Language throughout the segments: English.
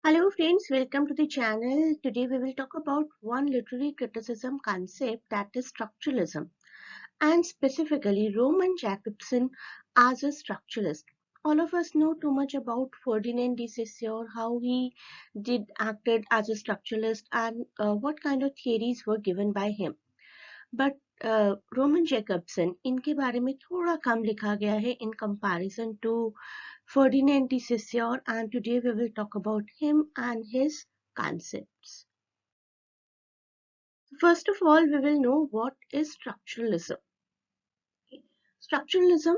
Hello friends, welcome to the channel. Today we will talk about one literary criticism concept, that is structuralism, and specifically Roman Jacobson as a structuralist. All of us know too much about Ferdinand de Saussure, how he did acted as a structuralist and what kind of theories were given by him. But Roman Jacobson इनके बारे में थोड़ा कम लिखा गया है in comparison to Ferdinand de Saussure, and today we will talk about him and his concepts. First of all, we will know what is structuralism. Structuralism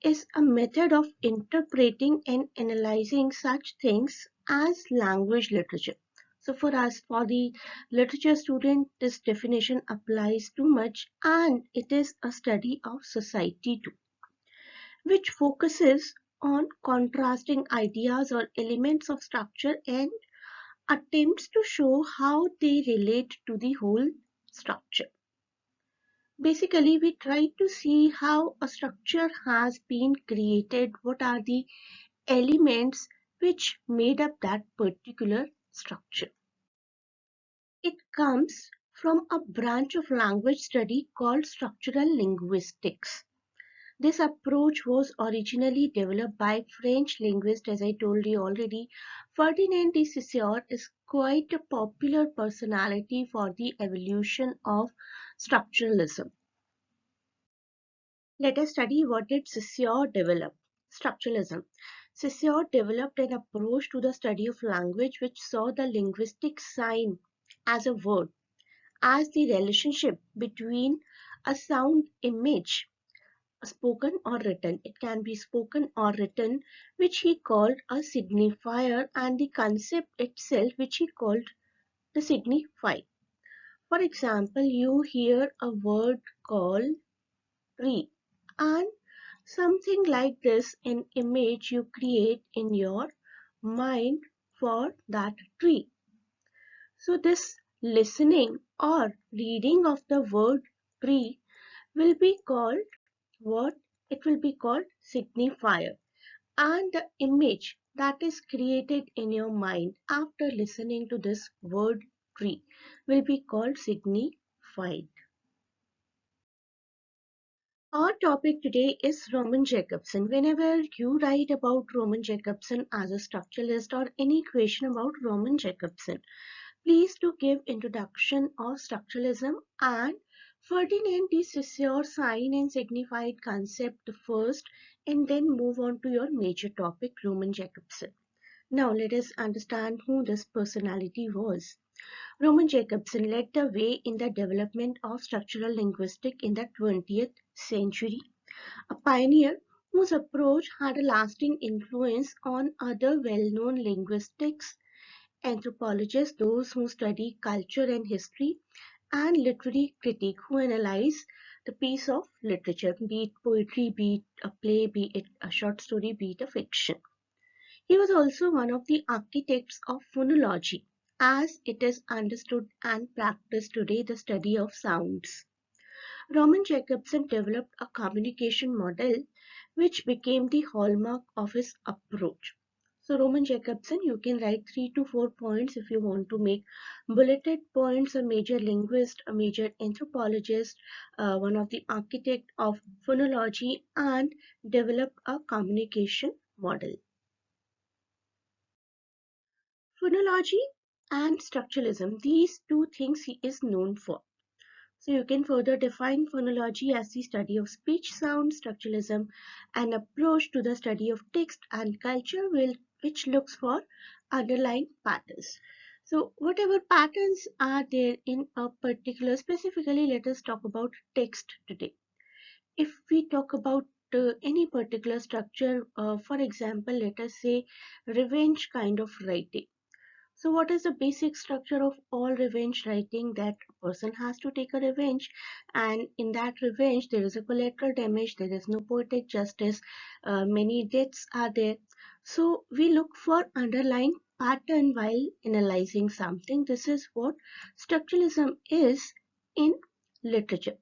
is a method of interpreting and analyzing such things as language literature. So for us, for the literature student, this definition applies too much, and it is a study of society too, which focuses on contrasting ideas or elements of structure and attempts to show how they relate to the whole structure. Basically, we try to see how a structure has been created, what are the elements which made up that particular structure. It comes from a branch of language study called structural linguistics. This approach was originally developed by French linguist, as I told you already. Ferdinand de Saussure is quite a popular personality for the evolution of structuralism. Let us study what did Saussure develop. Structuralism. Saussure developed an approach to the study of language which saw the linguistic sign as a word, as the relationship between a sound image, spoken or written. It can be spoken or written, which he called a signifier, and the concept itself, which he called the signify. For example, you hear a word called tree, and something like this, an image you create in your mind for that tree. So this listening or reading of the word tree will be called what? It will be called signifier. And the image that is created in your mind after listening to this word tree will be called signified. Our topic today is Roman Jacobson. Whenever you write about Roman Jacobson as a structuralist or any question about Roman Jacobson, please do give introduction of structuralism and Ferdinand de Saussure sign and signified concept first, and then move on to your major topic, Roman Jacobson. Now let us understand who this personality was. Roman Jacobson led the way in the development of structural linguistics in the 20th century, a pioneer whose approach had a lasting influence on other well-known linguistics anthropologists, those who study culture and history, and literary critic who analyze the piece of literature, be it poetry, be it a play, be it a short story, be it a fiction. He was also one of the architects of phonology, as it is understood and practiced today, the study of sounds. Roman Jacobson developed a communication model which became the hallmark of his approach. So Roman Jacobson, you can write 3 to 4 points if you want to make bulleted points. A major linguist, a major anthropologist, one of the architect of phonology, and developed a communication model. Phonology and structuralism, these two things he is known for. So you can further define phonology as the study of speech sound, structuralism, an approach to the study of text and culture which looks for underlying patterns. So whatever patterns are there in a particular, specifically let us talk about text today. If we talk about any particular structure, for example, let us say revenge kind of writing. So what is the basic structure of all revenge writing? That a person has to take a revenge, and in that revenge there is a collateral damage, there is no poetic justice, many deaths are there. So we look for underlying pattern while analyzing something. This is what structuralism is in literature.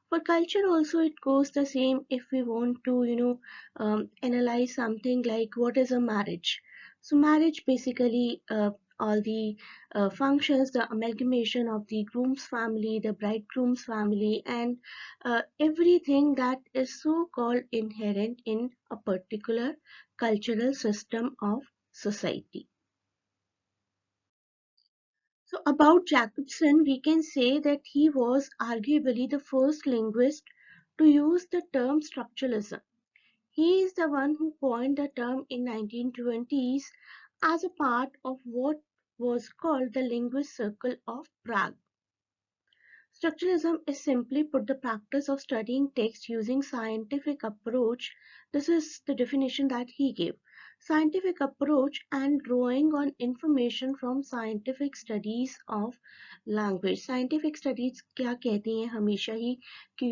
For culture also it goes the same. If we want to analyze something like what is a marriage, So marriage basically all the functions, the amalgamation of the groom's family, the bridegroom's family, and everything that is so called inherent in a particular cultural system of society. So about Jacobson, we can say that he was arguably the first linguist to use the term structuralism. He is the one who coined the term in 1920s as a part of what was called the Linguist Circle of Prague. Structuralism is simply put the practice of studying text using scientific approach. This is the definition that he gave. Scientific approach and drawing on information from scientific studies of language. Scientific studies क्या कहती हैं हमेशा ही कि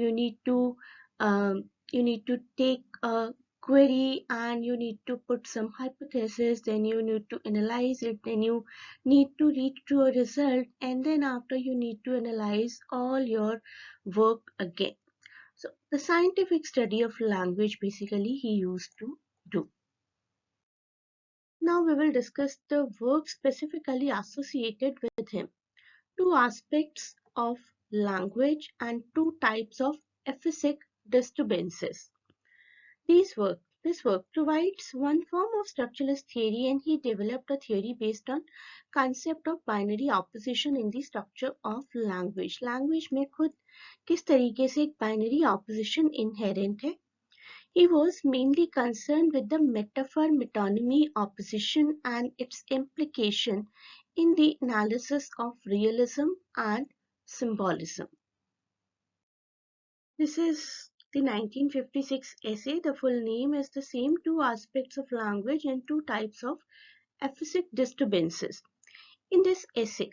you need to take a query and you need to put some hypothesis, then you need to analyze it, then you need to reach to a result, and then after you need to analyze all your work again. So the scientific study of language basically he used to do. Now we will discuss the work specifically associated with him. Two aspects of language and two types of ephesic disturbances. This work provides one form of structuralist theory, and he developed a theory based on concept of binary opposition in the structure of language. Language में खुद किस तरीके से एक binary opposition inherent है. He was mainly concerned with the metaphor metonymy opposition and its implication in the analysis of realism and symbolism. This is the 1956 essay. The full name is the same, two aspects of language and two types of ephesic disturbances. In this essay,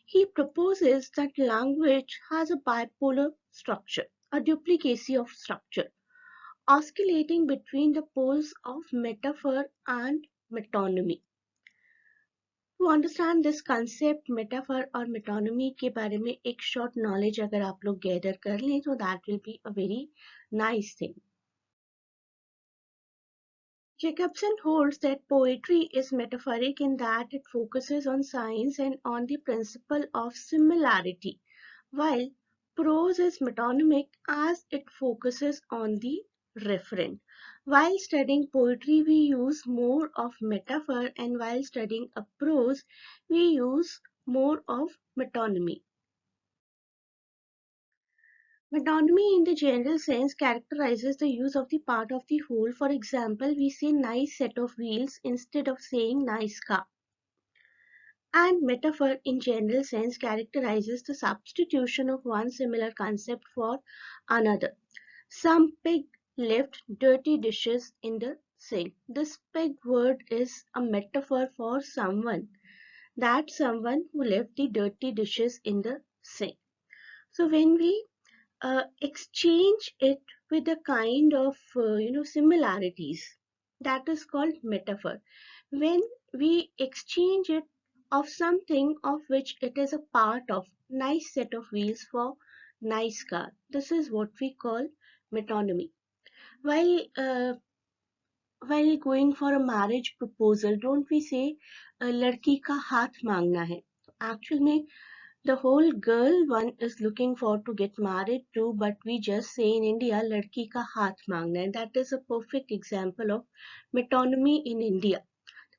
he proposes that language has a bipolar structure, a duplicacy of structure, oscillating between the poles of metaphor and metonymy. To understand this concept, metaphor और metonymy के बारे में एक short knowledge अगर आप लोग gather कर लें तो that will be a very nice thing. Jacobson holds that poetry is metaphoric in that it focuses on science and on the principle of similarity, while prose is metonymic as it focuses on the referent. While studying poetry, we use more of metaphor, and while studying a prose, we use more of metonymy. Metonymy in the general sense characterizes the use of the part of the whole. For example, we say nice set of wheels instead of saying nice car. And metaphor in general sense characterizes the substitution of one similar concept for another. Some pig left dirty dishes in the sink. This pig word is a metaphor for someone. That someone who left the dirty dishes in the sink. So when we exchange it with a kind of similarities, that is called metaphor. When we exchange it of something of which it is a part of, nice set of wheels for nice car, this is what we call metonymy. While going for a marriage proposal, don't we say लड़की का हाथ मांगना है. Actually में the whole girl one is looking for to get married to, but we just say in India ladki ka haath mangna, and that is a perfect example of metonymy in India.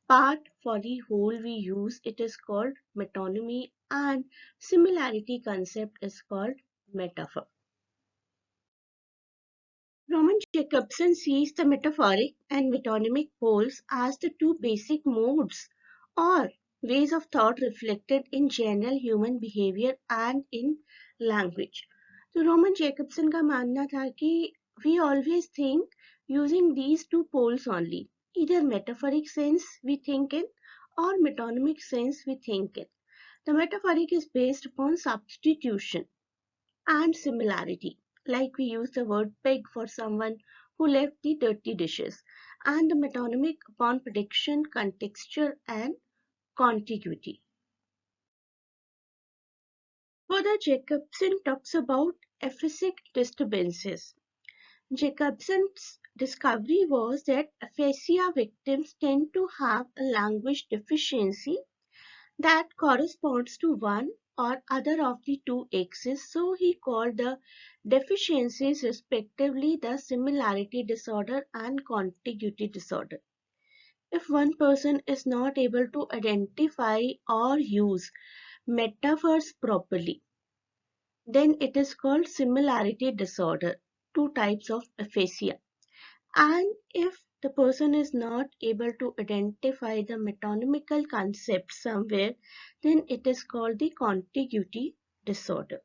Part for the whole we use, it is called metonymy, and similarity concept is called metaphor. Roman Jacobson sees the metaphoric and metonymic poles as the two basic modes or ways of thought reflected in general human behavior and in language. तो Roman Jacobson का मानना था कि we always think using these two poles only. Either metaphoric sense we think in or metonymic sense we think in. The metaphoric is based upon substitution and similarity, like we use the word pig for someone who left the dirty dishes, and the metonymic upon prediction, contexture, and contiguity. Further, Jacobson talks about ephesic disturbances. Jacobson's discovery was that aphasia victims tend to have a language deficiency that corresponds to one or other of the two X's, so he called the deficiencies respectively the similarity disorder and contiguity disorder. If one person is not able to identify or use metaphors properly, then it is called similarity disorder, two types of aphasia. And if the person is not able to identify the metonymical concept somewhere, then it is called the contiguity disorder.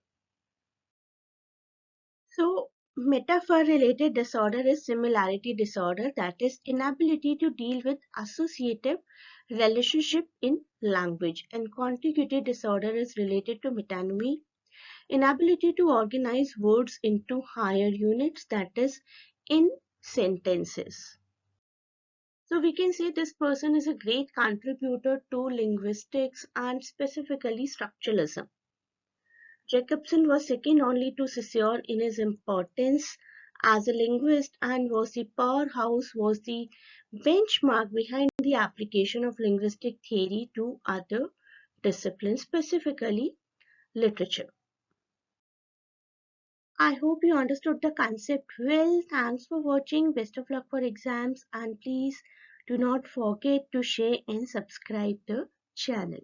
So, metaphor related disorder is similarity disorder, that is inability to deal with associative relationship in language, and contiguity disorder is related to metonymy, inability to organize words into higher units, that is in sentences. So we can say this person is a great contributor to linguistics and specifically structuralism. Jacobson was second only to Saussure in his importance as a linguist and was the powerhouse, was the benchmark behind the application of linguistic theory to other disciplines, specifically literature. I hope you understood the concept well. Thanks for watching. Best of luck for exams, and please do not forget to share and subscribe the channel.